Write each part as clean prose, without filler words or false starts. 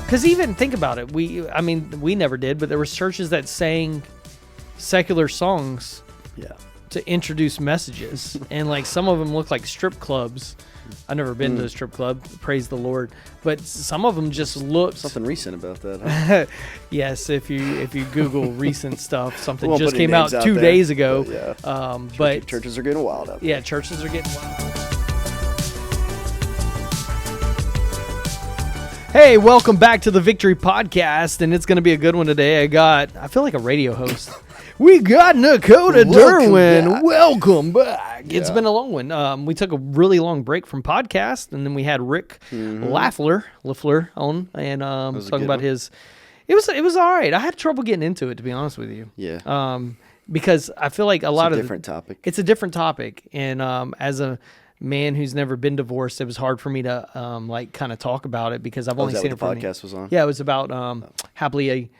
Because even think about it, we never did, but there were churches that sang secular songs to introduce messages, and like some of them look like strip clubs. I've never been to a strip club, praise the Lord, but some of them just looked something recent about that. Huh? Yes, if you Google recent stuff, something just came out 2 days ago. But churches are getting wild out there. Yeah, churches are getting wild. Hey, welcome back to the Victory Podcast, and it's going to be a good one today. I feel like a radio host. We got Nakota Derwin. Welcome back. Yeah. It's been a long one. We took a really long break from podcast, and then we had Rick Leffler on, and talking about his. It was all right. I had trouble getting into it, to be honest with you. Yeah. Because I feel like it's a different topic. It's a different topic, and as a man who's never been divorced, it was hard for me to kind of talk about it because I've only seen it from the podcast was on. Yeah, it was about happily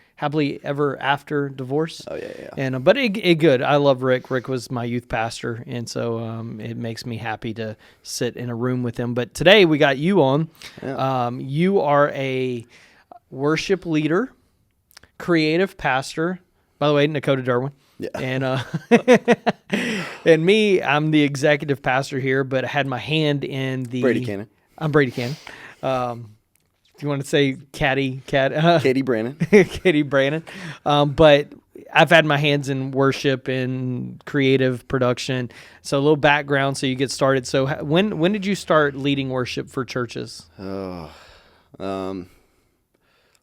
ever after divorce. Oh yeah. And but it good. I love Rick. Rick was my youth pastor, and so it makes me happy to sit in a room with him. But today we got you on. Yeah. You are a worship leader, creative pastor. By the way, Nakota Derwin. Yeah. And and me, I'm the executive pastor here, but I had my hand in the Brady Cannon. I'm Brady Cannon. Do you want to say Katie Brannon? Katie Brannon. But I've had my hands in worship and creative production. So a little background so you get started. So when did you start leading worship for churches? Oh,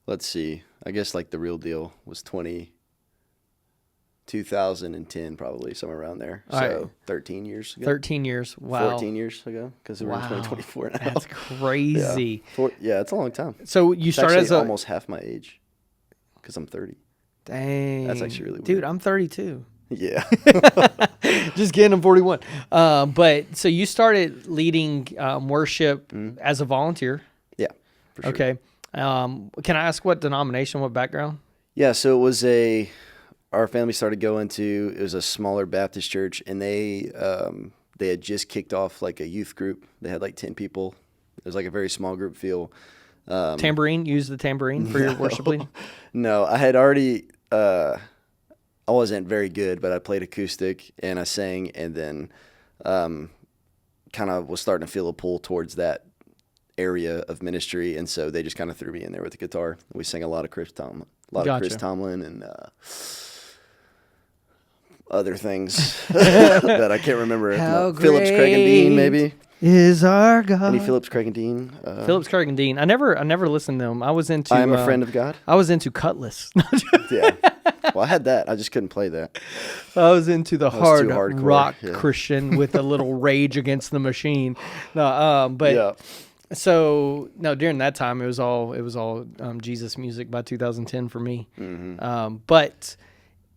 let's see. I guess like the real deal was 2010, probably somewhere around there. All so right. 13 years ago. 13 years. Wow. 14 years ago because we're in 2024 now. That's crazy. Yeah, it's a long time. So you started as almost half my age because I'm 30. Dang. That's actually really weird. Dude, I'm 32. Yeah. Just kidding, I'm 41. But so you started leading worship as a volunteer. Yeah, for sure. Okay. Can I ask what denomination, what background? Yeah, so it was our family started going to, it was a smaller Baptist church, and they had just kicked off like a youth group. They had like 10 people. It was like a very small group feel. Tambourine? Use the tambourine for your worship leading? No, I had already, I wasn't very good, but I played acoustic and I sang, and then kind of was starting to feel a pull towards that area of ministry, and so they just kind of threw me in there with the guitar. We sang a lot of Chris Tomlin, and other things that I can't remember. Phillips, Craig and Dean, maybe. Is our God. Any Phillips, Craig and Dean? Phillips, Craig and Dean. I never listened to them. I was into. I Am a Friend of God. I was into Cutlass. Yeah. Well, I had that. I just couldn't play that. I was into the hard rock yeah. Christian with a little Rage Against the Machine. No, but. Yeah. So no, during that time it was all Jesus music by 2010 for me. Mm-hmm. But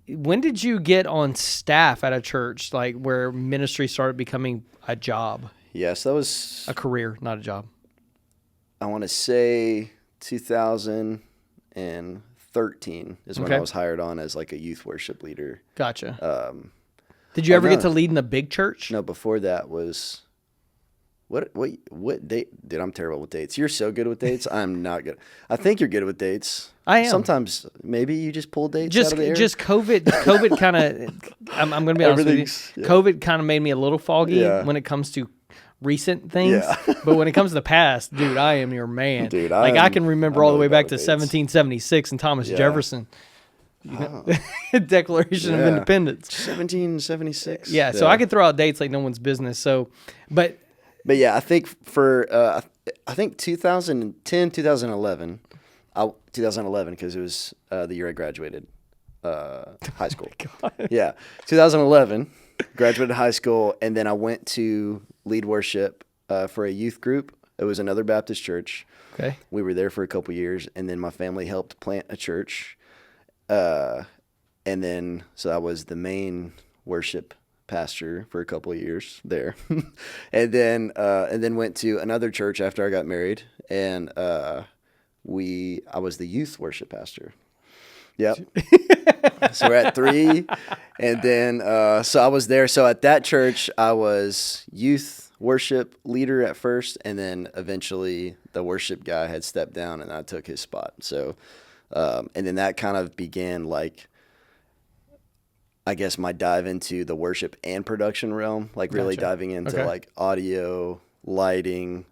when did you get on staff at a church, like where ministry started becoming a job? Yes, that was a career, not a job. I want to say 2013 is when I was hired on as like a youth worship leader. Gotcha. Did you ever get to lead in a big church? No, before that was. What date? Dude, I'm terrible with dates. You're so good with dates. I'm not good. I think you're good with dates. I am. Sometimes maybe you just pull dates out of the air. Just COVID kind of, I'm going to be honest with you. Yeah. COVID kind of made me a little foggy when it comes to recent things. Yeah. But when it comes to the past, dude, I am your man. Dude, I can remember all the way back to 1776 and Thomas Jefferson. Declaration of Independence. 1776. Yeah, so I could throw out dates like no one's business. So, But yeah, I think for 2010, 2011, 2011 because it was the year I graduated high school. Oh yeah, 2011, graduated high school, and then I went to lead worship for a youth group. It was another Baptist church. Okay, we were there for a couple years, and then my family helped plant a church, and then so I was the main worship pastor for a couple of years there, and then went to another church after I got married, and I was the youth worship pastor. Yep. So we're at 3, and then so I was there. So at that church, I was youth worship leader at first, and then eventually the worship guy had stepped down and I took his spot. So, and then that kind of began like, I guess my dive into the worship and production realm, like really Gotcha. diving into Okay. like audio, lighting,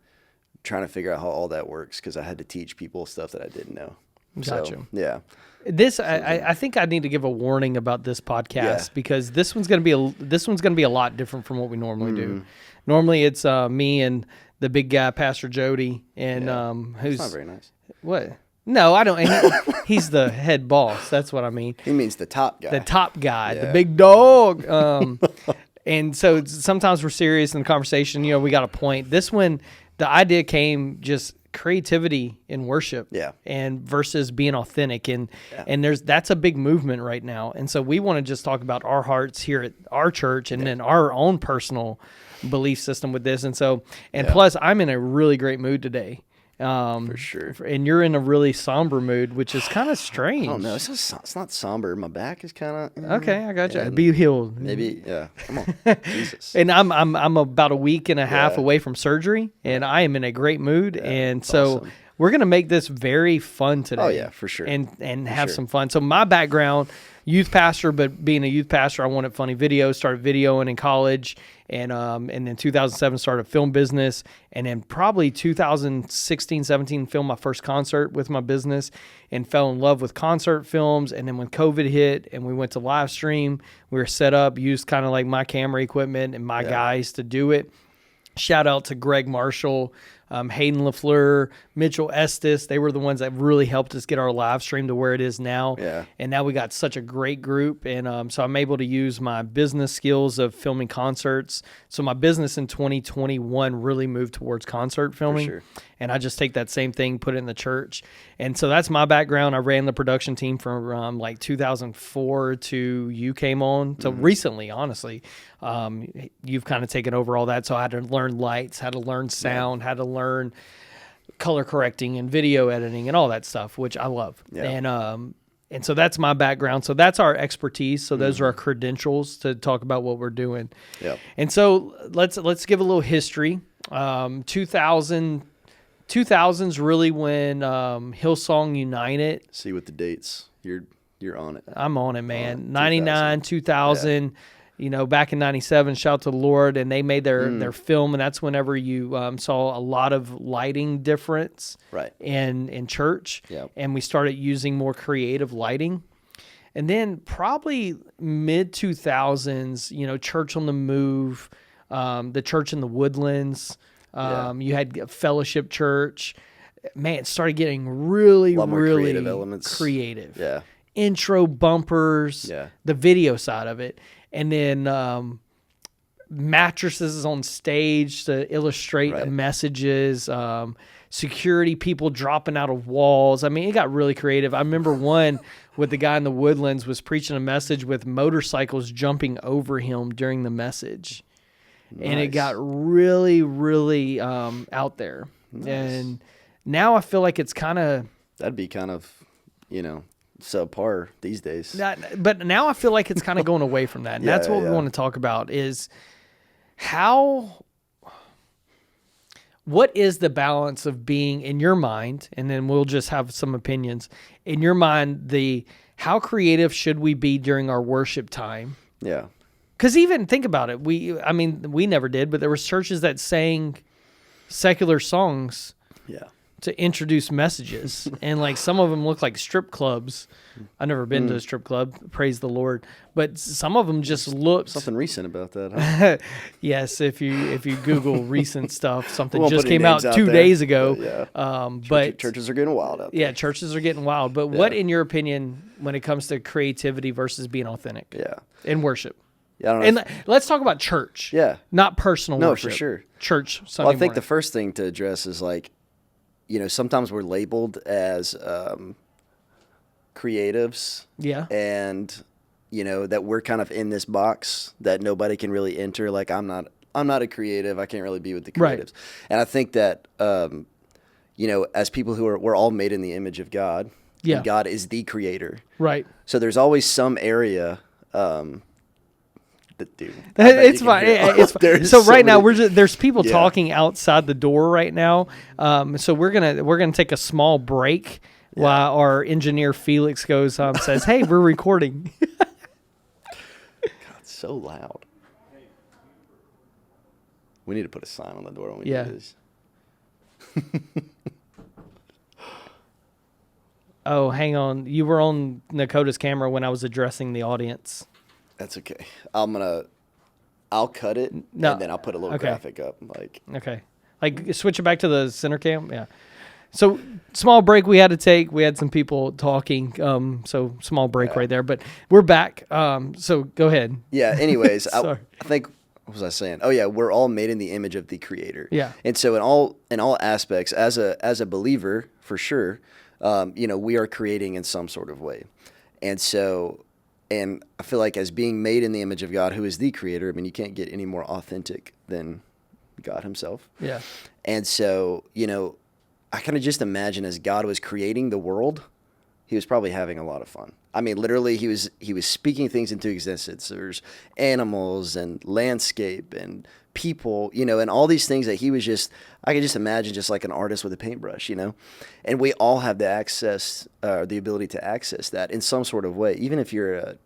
trying to figure out how all that works because I had to teach people stuff that I didn't know. Gotcha. So, yeah. This I think I need to give a warning about this podcast Yeah. because this one's gonna be a lot different from what we normally do. Normally it's me and the big guy, Pastor Jody, and who's It's not very nice. what? No, I don't. He's the head boss. That's what I mean. He means the top guy. The top guy, the Yeah. big dog. And so sometimes we're serious in the conversation. You know, we got a point. This one, the idea came just creativity in worship, Yeah. and versus being authentic, and that's a big movement right now. And so we want to just talk about our hearts here at our church, and then our own personal belief system with this. And so, and plus, I'm in a really great mood today. For sure. And you're in a really somber mood, which is kind of strange. Oh no, it's not somber. My back is kind of Okay, I got you. and Be healed. maybe yeah. Come on, Jesus. And I'm about a week and a half Yeah. away from surgery, and I am in a great mood. And so awesome. we're gonna make this very fun today. Oh, yeah, for sure. And have sure. some fun. So my background, youth pastor, but being a youth pastor, I wanted funny videos. Started videoing in college, and then 2007 started a film business, and then probably 2016, 17 filmed my first concert with my business, and fell in love with concert films. And then when COVID hit and we went to live stream, we were set up, used kind of like my camera equipment and my guys to do it. Shout out to Greg Marshall, Hayden LaFleur, Mitchell Estes. They were the ones that really helped us get our live stream to where it is now. Yeah. And now we got such a great group. And so I'm able to use my business skills of filming concerts. So my business in 2021 really moved towards concert filming. sure. And I just take that same thing, put it in the church. And so that's my background. I ran the production team from like 2004 to you came on to recently, honestly. You've kind of taken over all that. So I had to learn lights, had to learn sound, had to learn color correcting and video editing and all that stuff, which I love. Yeah. And so that's my background. So that's our expertise. So those are our credentials to talk about what we're doing. Yep. And so let's give a little history. 2000's really when Hillsong United. See with the dates. You're on it. I'm on it, man. 2000. 99, 2000. You know, back in 97, shout to the Lord, and they made their film, and that's whenever you saw a lot of lighting difference Right. in church. Yep. And we started using more creative lighting. And then probably mid 2000s, you know, Church on the Move, the Church in the Woodlands. You had Fellowship Church. Man, it started getting really, A lot more really creative elements. creative. Yeah. Intro bumpers, Yeah. the video side of it. And then mattresses on stage to illustrate the Right. messages, security people dropping out of walls. I mean, it got really creative. I remember one with the guy in the Woodlands was preaching a message with motorcycles jumping over him during the message. And it Nice. got really, really out there. And now I feel like it's kind of... That'd be kind of, subpar these days. But now I feel like it's kind of going away from that. And that's what we want to talk about is what is the balance of being in your mind, and then we'll just have some opinions. In your mind, how creative should we be during our worship time? Yeah. Because even think about it. We never did, but there were churches that sang secular songs Yeah. to introduce messages, and like some of them look like strip clubs. I've never been to a strip club, praise the Lord, but some of them just looked. Something recent about that, huh? Yes, if you Google recent stuff, something Won't just put any came out names out 2 there, days ago. but, yeah. But Churches are getting wild out there. yeah, churches are getting wild. But what, in your opinion, when it comes to creativity versus being authentic Yeah. in worship? Yeah, I don't know. And let's talk about church. Yeah. Not personal No, worship. for sure. Church Sunday Well, I think morning. the first thing to address is like, sometimes we're labeled as creatives. Yeah. And, that we're kind of in this box that nobody can really enter. Like, I'm not a creative. I can't really be with the creatives. Right. And I think that, as people we're all made in the image of God. Yeah. And God is the creator. Right. So there's always some area Dude, I bet It's you can fine. hear It's fine. there's So right now many- there's people Yeah. talking outside the door right now. So we're gonna take a small break while our engineer Felix goes says, "Hey, we're recording." It's so loud. We need to put a sign on the door when we Yeah. do this. Oh, hang on. You were on Nakota's camera when I was addressing the audience. That's okay. I'll cut it No. and then I'll put a little Okay. graphic up. Like, Okay. Like switch it back to the center cam. Yeah. So small break we had to take. We had some people talking. So small break right there. But we're back. So go ahead. yeah. Anyways, Sorry. I think what was I saying? Oh yeah, we're all made in the image of the Creator. Yeah. And so in all aspects, as a believer, for sure, we are creating in some sort of way, and so. And I feel like as being made in the image of God, who is the Creator, I mean, you can't get any more authentic than God himself. Yeah. And so, I kind of just imagine as God was creating the world, he was probably having a lot of fun. I mean, literally, he was speaking things into existence. There's animals and landscape and people, and all these things that I could just imagine just like an artist with a paintbrush, and we all have the ability to access that in some sort of way, even if you're an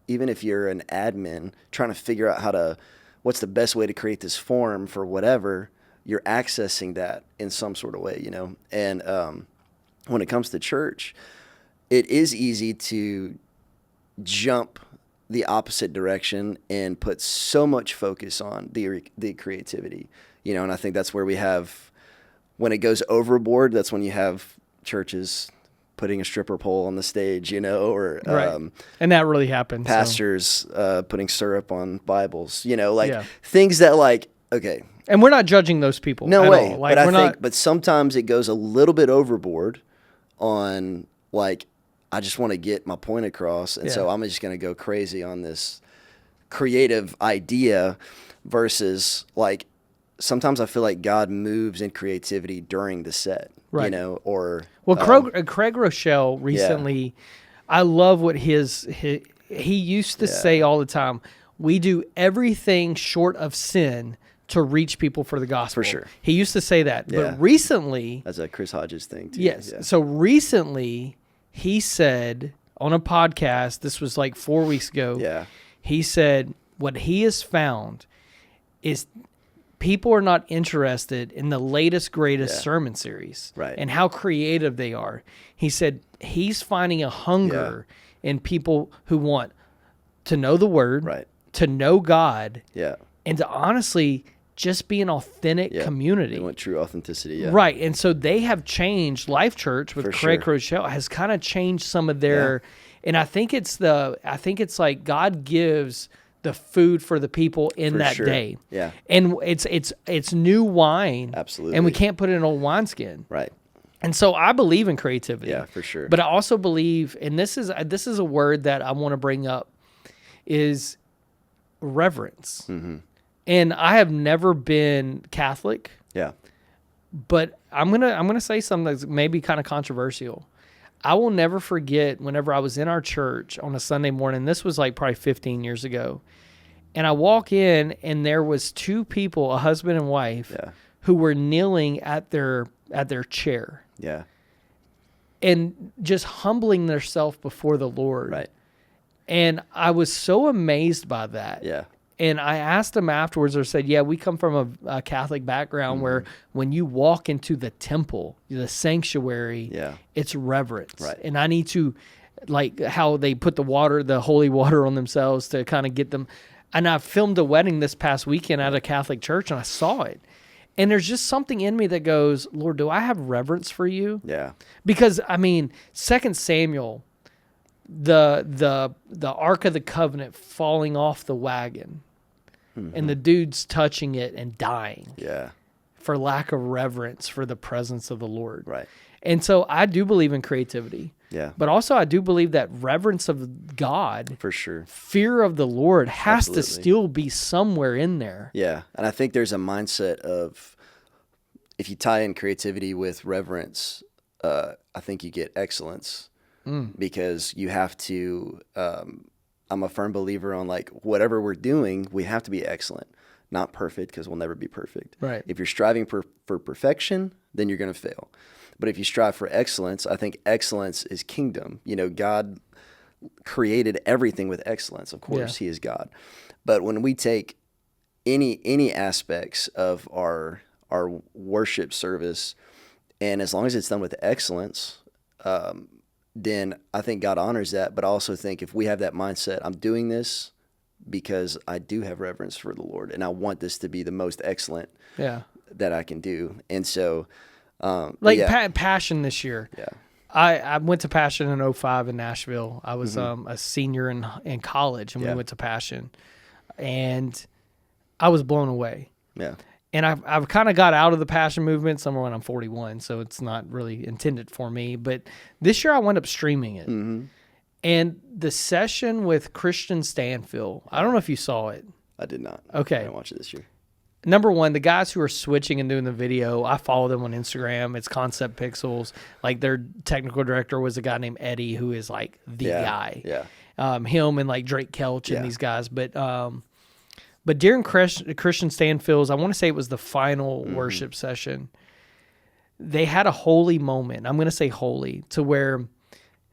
admin trying to figure out what's the best way to create this form for whatever, you're accessing that in some sort of way, and when it comes to church, it is easy to jump the opposite direction and put so much focus on the creativity, and I think that's where when it goes overboard, that's when you have churches putting a stripper pole on the stage, or Right. And that really happened. pastors putting syrup on Bibles, Yeah. things that okay. And we're not judging those people. No at way. all. Like But we're not. but sometimes it goes a little bit overboard on I just want to get my point across. And so Yeah. I'm just going to go crazy on this creative idea versus sometimes I feel like God moves in creativity during the set, Right. or. Well, Craig Rochelle recently, I love what he used to say all the time. We do everything short of sin to reach people for the gospel. For sure. He used to say that. Yeah. But recently, That's a Chris Hodges thing too. yes. Yeah. So recently, he said on a podcast, this was like 4 weeks ago, Yeah. he said what he has found is people are not interested in the latest, greatest sermon series Right. and how creative they are. He said he's finding a hunger in people who want to know the word, Right. to know God, Yeah. and to honestly just be an authentic Yeah. community. They want true authenticity. Yeah. Right. And so they have changed. Life Church with For Craig sure. Rochelle has kind of changed some of their, and I think it's like God gives the food for the people in For that sure. day. Yeah. And it's new wine. Absolutely. And we can't put it in old wineskin. Right. And so I believe in creativity. Yeah, for sure. But I also believe, and this is a word that I want to bring up, is reverence. Mm-hmm. And I have never been Catholic, Yeah. but I'm gonna say something that's maybe kind of controversial. I will never forget whenever I was in our church on a Sunday morning. This was like probably 15 years ago, and I walk in and there was two people, a husband and wife, Yeah. who were kneeling at their chair Yeah. and just humbling themselves before the Lord. Right. And I was so amazed by that. Yeah. And I asked them afterwards, or said, yeah, we come from a Catholic background where when you walk into the temple, the sanctuary, Yeah. it's reverence. Right. And I need to, like how they put the holy water on themselves to kind of get them. And I filmed a wedding this past weekend at a Catholic church and I saw it. And there's just something in me that goes, Lord, do I have reverence for you? Yeah. Because, I mean, 2 Samuel, the Ark of the Covenant falling off the wagon and the dudes touching it and dying Yeah. for lack of reverence for the presence of the Lord. Right. And so I do believe in creativity, Yeah. but also I do believe that reverence of God, For sure. fear of the Lord has to Absolutely. still be somewhere in there. Yeah. And I think there's a mindset of if you tie in creativity with reverence, I think you get excellence because you have to I'm a firm believer on like whatever we're doing, we have to be excellent, not perfect, because we'll never be perfect. Right. If you're striving for perfection, then you're going to fail. But if you strive for excellence, I think excellence is kingdom. You know, God created everything with excellence. Of course, He is God. But when we take any aspects of our worship service, and as long as it's done with excellence, then I think God honors that. But I also think if we have that mindset, I'm doing this because I do have reverence for the Lord, and I want this to be the most excellent that I can do. And so, Passion this year. Yeah. I went to Passion in 2005 in Nashville. I was a senior in college, and we went to Passion, and I was blown away. Yeah. And I've kind of got out of the Passion movement somewhere when I'm 41, so it's not really intended for me. But this year I wound up streaming it. Mm-hmm. And the session with Christian Stanfill, I don't know if you saw it. I did not. Okay. I didn't watch it this year. Number one, the guys who are switching and doing the video, I follow them on Instagram. It's Concept Pixels. Like their technical director was a guy named Eddie, who is like the guy. Yeah. Him and like Drake Kelch and these guys. But during Christian Stanfill's, I want to say it was the final worship session, they had a holy moment. I'm going to say holy, to where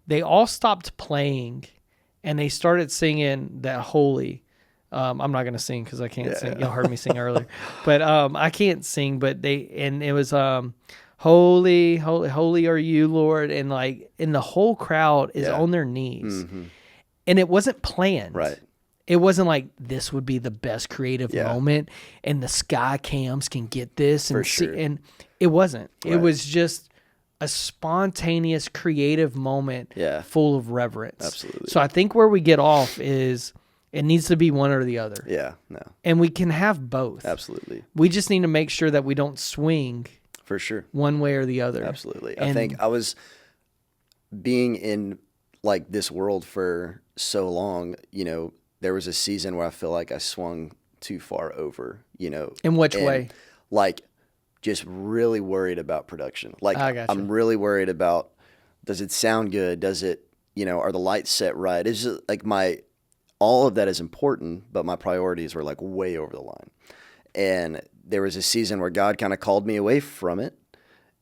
they all stopped playing and they started singing that holy. I'm not going to sing because I can't sing. Y'all heard me sing earlier. But I can't sing. But it was holy, holy, holy are you, Lord. And the whole crowd is on their knees. Mm-hmm. And it wasn't planned. Right. It wasn't like this would be the best creative moment and the sky cams can get this. And and it wasn't. Right. It was just a spontaneous creative moment full of reverence. Absolutely. So I think where we get off is it needs to be one or the other. Yeah, no. And we can have both. Absolutely. We just need to make sure that we don't swing for sure one way or the other. Absolutely. I think I was being in like this world for so long, you know, there was a season where I feel like I swung too far over, you know. In which way? Like just really worried about production. Like I'm really worried about, does it sound good? Does it, you know, are the lights set right? It's just like all of that is important, but my priorities were like way over the line. And there was a season where God kind of called me away from it.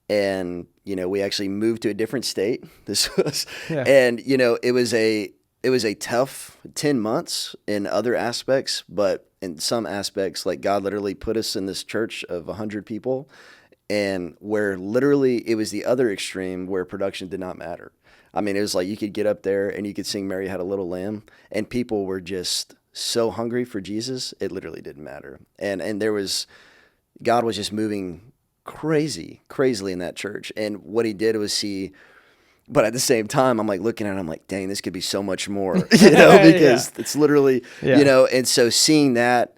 And, you know, we actually moved to a different state. This was, and, you know, it was a tough 10 months in other aspects, but in some aspects, like God literally put us in this church of 100 people, and where literally it was the other extreme where production did not matter. I mean, it was like you could get up there and you could sing Mary Had a Little Lamb, and people were just so hungry for Jesus, it literally didn't matter. And God was just moving crazily in that church. And what he did was but at the same time, I'm like looking at it, I'm like, dang, this could be so much more, you know, because it's literally, you know, and so seeing that,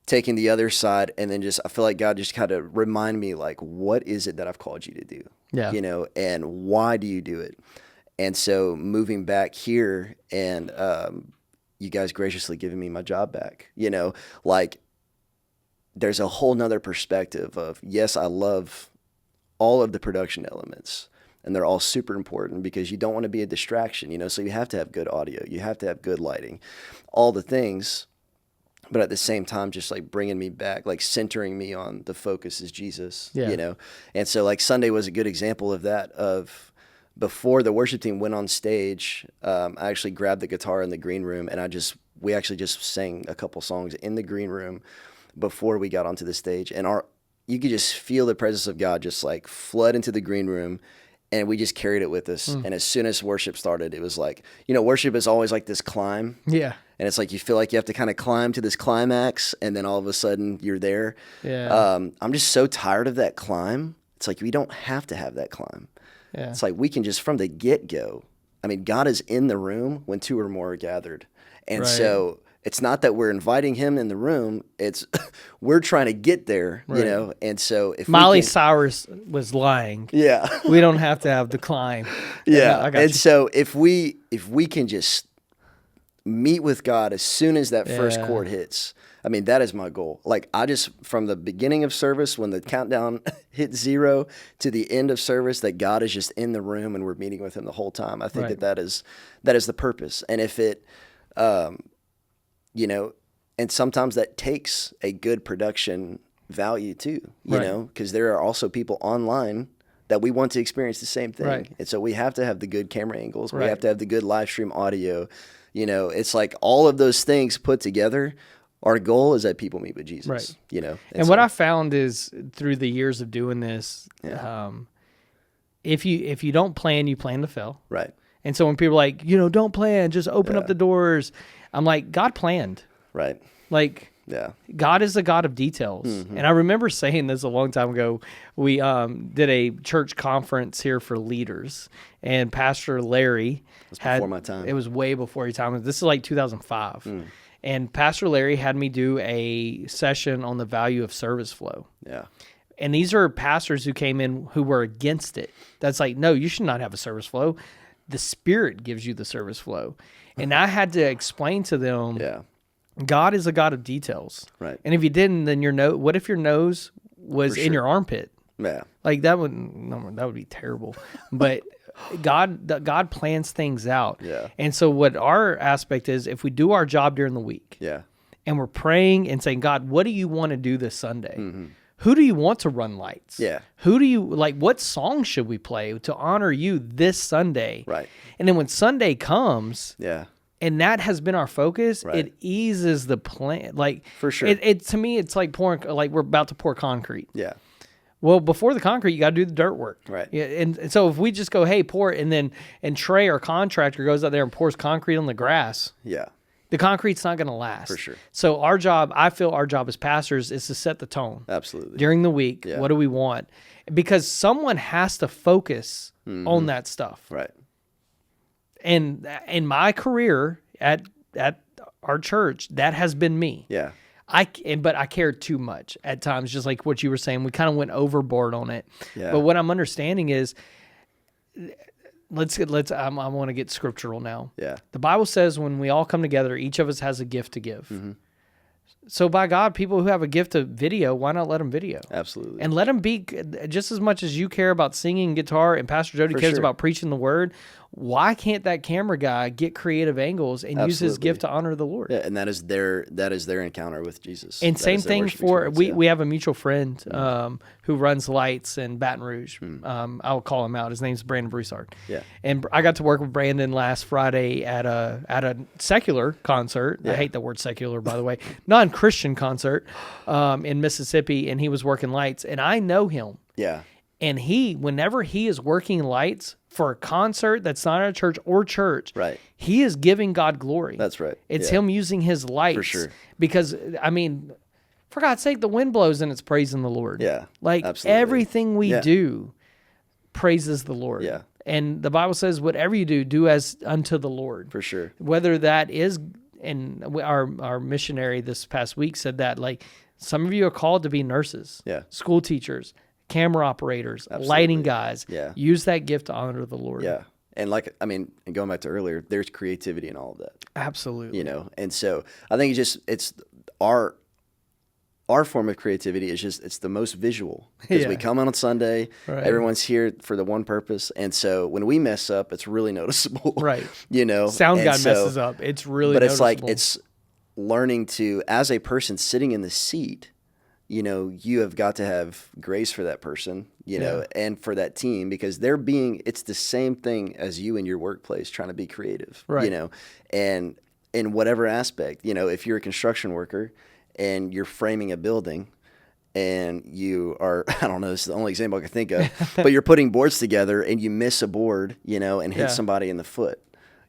taking the other side, and then I feel like God just kind of remind me, like, what is it that I've called you to do? Yeah. You know, and why do you do it? And so moving back here and you guys graciously giving me my job back, you know, like there's a whole nother perspective of, yes, I love all of the production elements. And they're all super important because you don't want to be a distraction, you know, so you have to have good audio. You have to have good lighting, all the things. But at the same time, just like bringing me back, like centering me on the focus is Jesus, you know. And so like Sunday was a good example of that, of before the worship team went on stage, I actually grabbed the guitar in the green room and we actually just sang a couple songs in the green room before we got onto the stage. And you could just feel the presence of God just like flood into the green room. And we just carried it with us. And as soon as worship started, it was like, you know, worship is always like this climb. Yeah. And it's like you feel like you have to kind of climb to this climax, and then all of a sudden you're there. Yeah. I'm just so tired of that climb. It's like we don't have to have that climb. Yeah. It's like we can just from the get-go. I mean, God is in the room when two or more are gathered. And so it's not that we're inviting him in the room. It's we're trying to get there, you know? And so if Miley Cyrus was lying. Yeah. We don't have to have the climb. Yeah. I got you. So if we can just meet with God as soon as that first chord hits, I mean, that is my goal. Like from the beginning of service, when the countdown hits 0 to the end of service, that God is just in the room and we're meeting with him the whole time. I think that is the purpose. And if it, you know, and sometimes that takes a good production value too, you Right. know, because there are also people online that we want to experience the same thing. Right. And so we have to have the good camera angles. We Right. have to have the good live stream audio. You know, it's like all of those things put together. Our goal is that people meet with Jesus, Right. you know. And what I found is through the years of doing this, Yeah. if you don't plan, you plan to fail. Right. And so when people are like, don't plan, just open Yeah. up the doors. I'm like, God planned. Right. Like, Yeah. God is a God of details. Mm-hmm. And I remember saying this a long time ago. We did a church conference here for leaders, and Pastor Larry had, before my time. It was way before your time. This is like 2005. And Pastor Larry had me do a session on the value of service flow. Yeah. And these are pastors who came in who were against it. That's like, no, you should not have a service flow. The Spirit gives you the service flow. And I had to explain to them, Yeah. God is a God of details. Right. And if you didn't, then what if your nose was For in sure. your armpit? Yeah. Like that would be terrible. But God plans things out. Yeah. And so what our aspect is, if we do our job during the week, Yeah. and we're praying and saying, God, what do you want to do this Sunday? Who do you want to run lights? Yeah. Who do you like? What song should we play to honor you this Sunday? Right. And then when Sunday comes, Yeah. and that has been our focus, Right. it eases the plan. Like For sure. it to me, it's like pouring, like we're about to pour concrete. Yeah. Well, before the concrete, you got to do the dirt work. Right. Yeah, and so if we just go, hey, pour it, and Trey, our contractor, goes out there and pours concrete on the grass, Yeah. the concrete's not going to last. For sure. So our job, I feel our job as pastors is to set the tone Absolutely. during the week. Yeah. What do we want? Because someone has to focus on that stuff. Right. And in my career at our church, that has been me. Yeah. But I cared too much at times, just like what you were saying. We kind of went overboard on it. Yeah. But what I'm understanding is, I want to get scriptural now. Yeah. The Bible says when we all come together, each of us has a gift to give. Mm-hmm. So by God, people who have a gift of video, why not let them video? Absolutely. And let them be just as much as you care about singing guitar and Pastor Jody For cares sure. about preaching the word. Why can't that camera guy get creative angles and use his Absolutely. gift to honor the Lord? Yeah, and that is their encounter with Jesus. And That same is their thing worship for experience, we have a mutual friend who runs lights in Baton Rouge. I'll call him out. His name's Brandon Broussard. Yeah. And I got to work with Brandon last Friday at a secular concert. I hate the word secular, by the way, non-Christian concert in Mississippi, and he was working lights. And I know him. Yeah. And whenever he is working lights for a concert that's not at a church or church, Right. he is giving God glory. That's right. It's Yeah. him using his lights. For sure. Because, I mean, for God's sake, the wind blows and it's praising the Lord. Yeah, Like absolutely. everything we Yeah. do praises the Lord. Yeah. And the Bible says, whatever you do as unto the Lord. For sure. Whether that is, and our missionary this past week said that, like, some of you are called to be nurses, Yeah. school teachers, camera operators, Absolutely. lighting guys. Yeah. Use that gift to honor the Lord. Yeah. And and going back to earlier, there's creativity in all of that, Absolutely. you know? And so I think it's our form of creativity is it's the most visual because we Yeah. come on Sunday, Right. everyone's here for the one purpose. And so when we mess up, it's really noticeable, Right. you know? Sound And guy so- messes up. It's really but it's like, noticeable. it's learning to, as a person sitting in the seat, you know, you have got to have grace for that person, you know, and for that team because it's the same thing as you in your workplace trying to be creative, Right. you know, and in whatever aspect, you know, if you're a construction worker and you're framing a building and you are, I don't know, this is the only example I can think of, but you're putting boards together and you miss a board, you know, and hit Yeah. somebody in the foot,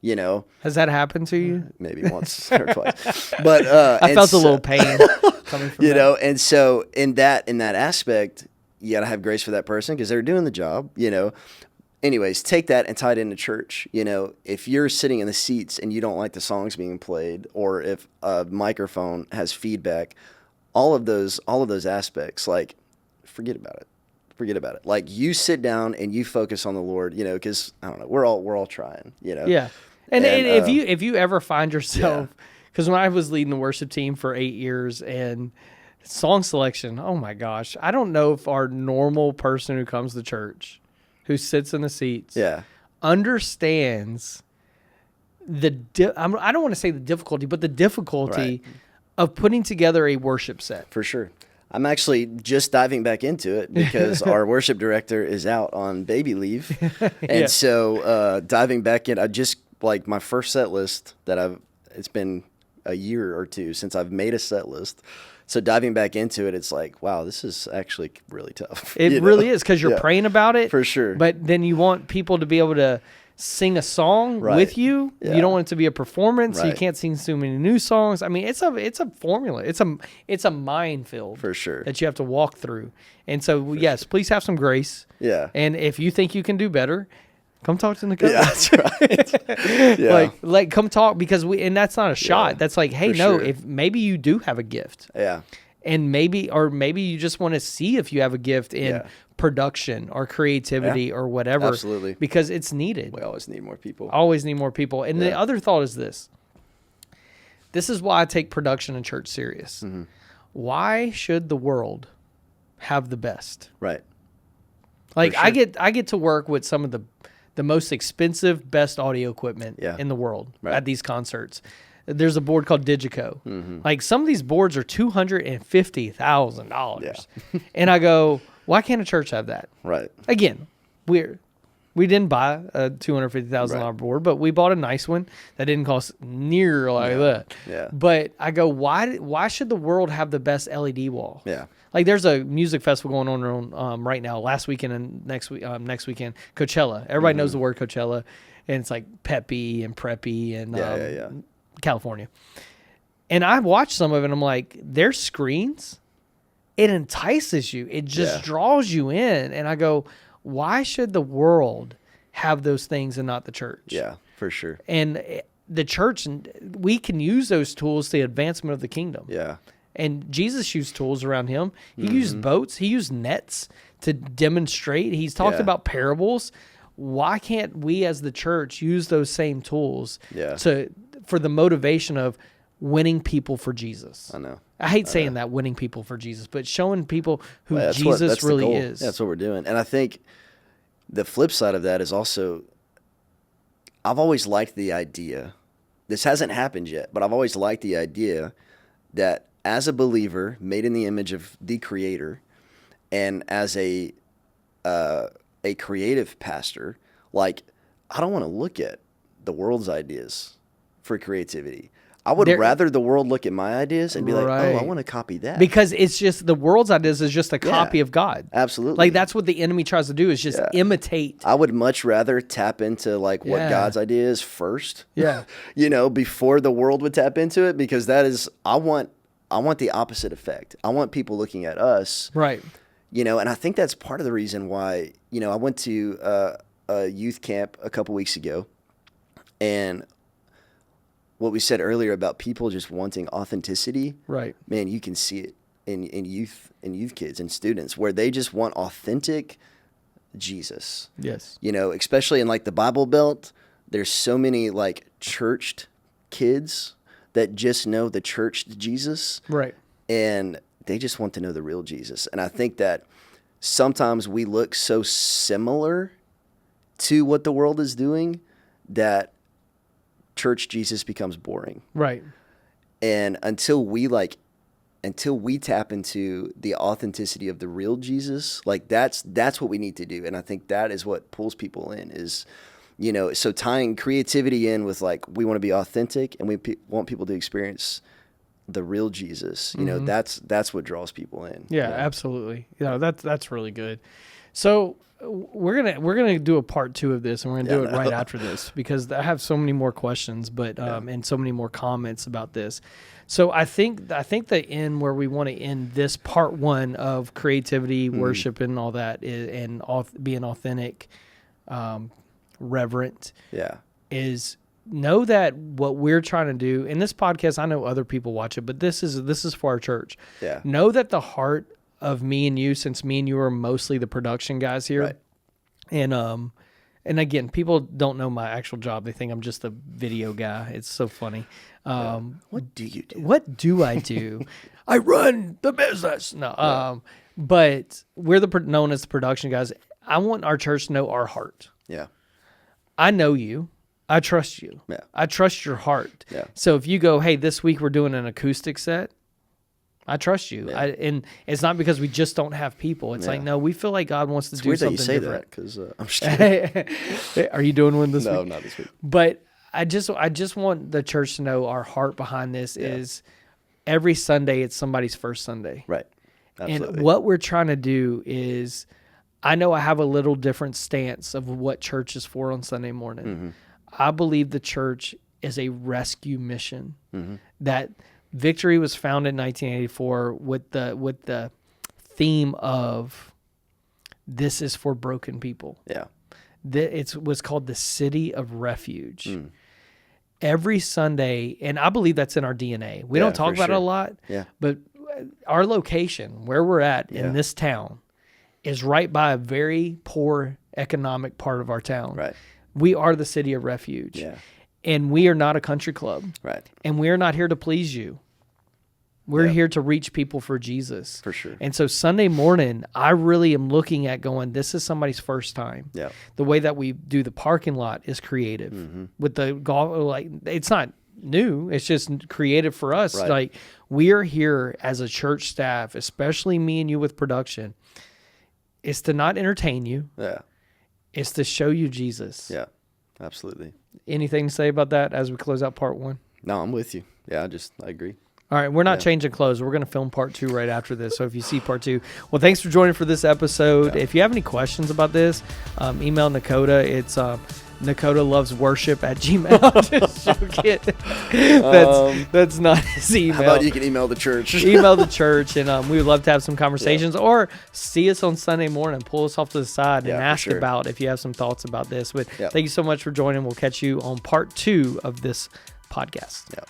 you know, Has that happened to you? maybe once or twice, but, I and felt a so- little pain coming from you that. know, and so in that aspect, you got to have grace for that person because they're doing the job, you know. Anyways, take that and tie it into church. You know, if you're sitting in the seats and you don't like the songs being played, or if a microphone has feedback, all of those aspects, like, forget about it. Like, you sit down and you focus on the Lord, you know, because I don't know, we're all trying, you know. Yeah. And And, if you ever find yourself, because when I was leading the worship team for 8 years and song selection, oh my gosh, I don't know if our normal person who comes to church, who sits in the seats, Yeah. understands I don't want to say the difficulty, but the difficulty of putting together a worship set. For sure. I'm actually just diving back into it because our worship director is out on baby leave. And so diving back in, I just like my first set list it's been a year or two since I've made a set list. So diving back into it, it's like, wow, this is actually really tough. It really is, because you're praying about it. For sure. But then you want people to be able to sing a song with you. Yeah. You don't want it to be a performance. So you Right. can't sing so many new songs. I mean, it's a formula. It's a minefield For sure. that you have to walk through. And so, yes, please have some grace. Yeah. And if you think you can do better, come talk to Nicole. Yeah, that's right. Yeah. Like come talk, because and that's not a shot. Yeah, That's like, hey, for no, sure. if maybe you do have a gift. Yeah. And maybe you just want to see if you have a gift in Yeah. production or creativity or whatever. Absolutely. Because it's needed. We always need more people. Always need more people. And the Yeah. other thought is this. This is why I take production in church serious. Mm-hmm. Why should the world have the best? Right. Like For I sure. get to work with some of the most expensive, best audio equipment Yeah. in the world Right. at these concerts. There's a board called Digico. Mm-hmm. Like some of these boards are $250,000, and I go, why can't a church have that? Right. Again, we didn't buy a $250,000 Right. board, but we bought a nice one that didn't cost near like that. Yeah. But I go, why should the world have the best LED wall? Yeah. Like there's a music festival going on right now, last weekend and next weekend, Coachella. Everybody knows the word Coachella, and it's like peppy and preppy and Yeah. California. And I watched some of it, and I'm like, their screens, it entices you. It just Yeah. draws you in. And I go, why should the world have those things and not the church? Yeah. For sure. And the church, we can use those tools to the advancement of the kingdom. Yeah. And Jesus used tools around him. He used boats. He used nets to demonstrate. He's talked Yeah. about parables. Why can't we as the church use those same tools Yeah. for the motivation of winning people for Jesus? I know. I hate saying that, winning people for Jesus, but showing people who Well, Jesus the really goal. is. That's what we're doing. And I think the flip side of that is also, I've always liked the idea. This hasn't happened yet, but I've always liked the idea that as a believer made in the image of the Creator, and as a creative pastor, like, I don't want to look at the world's ideas for creativity. I would rather the world look at my ideas and be like, oh, I Right. want to copy that. Because it's just the world's ideas is just a copy of God. Absolutely. Like that's what the enemy tries to do, is just imitate. I would much rather tap into like what Yeah. God's idea is first. Yeah. Before the world would tap into it, because that is, I want the opposite effect. I want people looking at us, Right. and I think that's part of the reason why, I went to a youth camp a couple weeks ago, and what we said earlier about people just wanting authenticity, Right. man, you can see it in youth kids and students, where they just want authentic Jesus. Yes. Especially in like the Bible Belt, there's so many like churched kids that just know the churched Jesus, Right. and they just want to know the real Jesus. And I think that sometimes we look so similar to what the world is doing that church Jesus becomes boring. Right. And until we tap into the authenticity of the real Jesus, like that's what we need to do. And I think that is what pulls people in, is, so tying creativity in with like, we want to be authentic, and we want people to experience the real Jesus. That's what draws people in. Yeah, absolutely. That's really good. So we're gonna do a part 2 of this, and we're gonna do it right after this, because I have so many more questions, but and so many more comments about this. So I think the end where we want to end this part 1 of creativity, worship, and all that and being authentic, reverent, is know that what we're trying to do in this podcast. I know other people watch it, but this is for our church. Yeah. Know that the heart of me and you, since me and you are mostly the production guys here, Right. And again, people don't know my actual job. They think I'm just a video guy. It's so funny. What do you do? What do I do? I run the business. No, but we're known as the production guys. I want our church to know our heart. Yeah. I know you. I trust you. Yeah. I trust your heart. Yeah. So if you go, hey, this week we're doing an acoustic set, I trust you. Yeah. And it's not because we just don't have people. It's like, no, we feel like God wants to do Weird that something you say different. that because I'm just kidding. Are you doing one this No, week? not this week. But I just want the church to know our heart behind this is every Sunday it's somebody's first Sunday. Right. Absolutely. And what we're trying to do is, I know I have a little different stance of what church is for on Sunday morning. Mm-hmm. I believe the church is a rescue mission. Mm-hmm. That Victory was founded in 1984 with the theme of this is for broken people. Yeah. It was called the City of Refuge. Mm. Every Sunday, and I believe that's in our DNA. We Yeah, don't talk for about it a sure. lot, Yeah. but our location, where we're at Yeah. in this town, is right by a very poor economic part of our town. Right. We are the City of Refuge. Yeah. And we are not a country club. Right. And we are not here to please you. We're Yeah. here to reach people for Jesus. For sure. And so Sunday morning, I really am looking at going, this is somebody's first time. Yeah. The way that we do the parking lot is creative. Mm-hmm. With the golf, like, it's not new. It's just creative for us. Right. Like, we are here as a church staff, especially me and you with production. It's to not entertain you. Yeah. It's to show you Jesus. Yeah. Absolutely. Anything to say about that as we close out part one? No, I'm with you. Yeah. I agree. All right, we're not Yeah. changing clothes. We're going to film part 2 right after this. So if you see part 2, well, thanks for joining for this episode. Yeah. If you have any questions about this, email Nakota. It's NakotaLovesWorship@gmail. Just joking. That's not his email. How about you can email the church? Email the church, and we would love to have some conversations, or see us on Sunday morning. Pull us off to the side and Yeah, for ask sure. about if you have some thoughts about this. But Yeah. thank you so much for joining. We'll catch you on part 2 of this podcast. Yeah.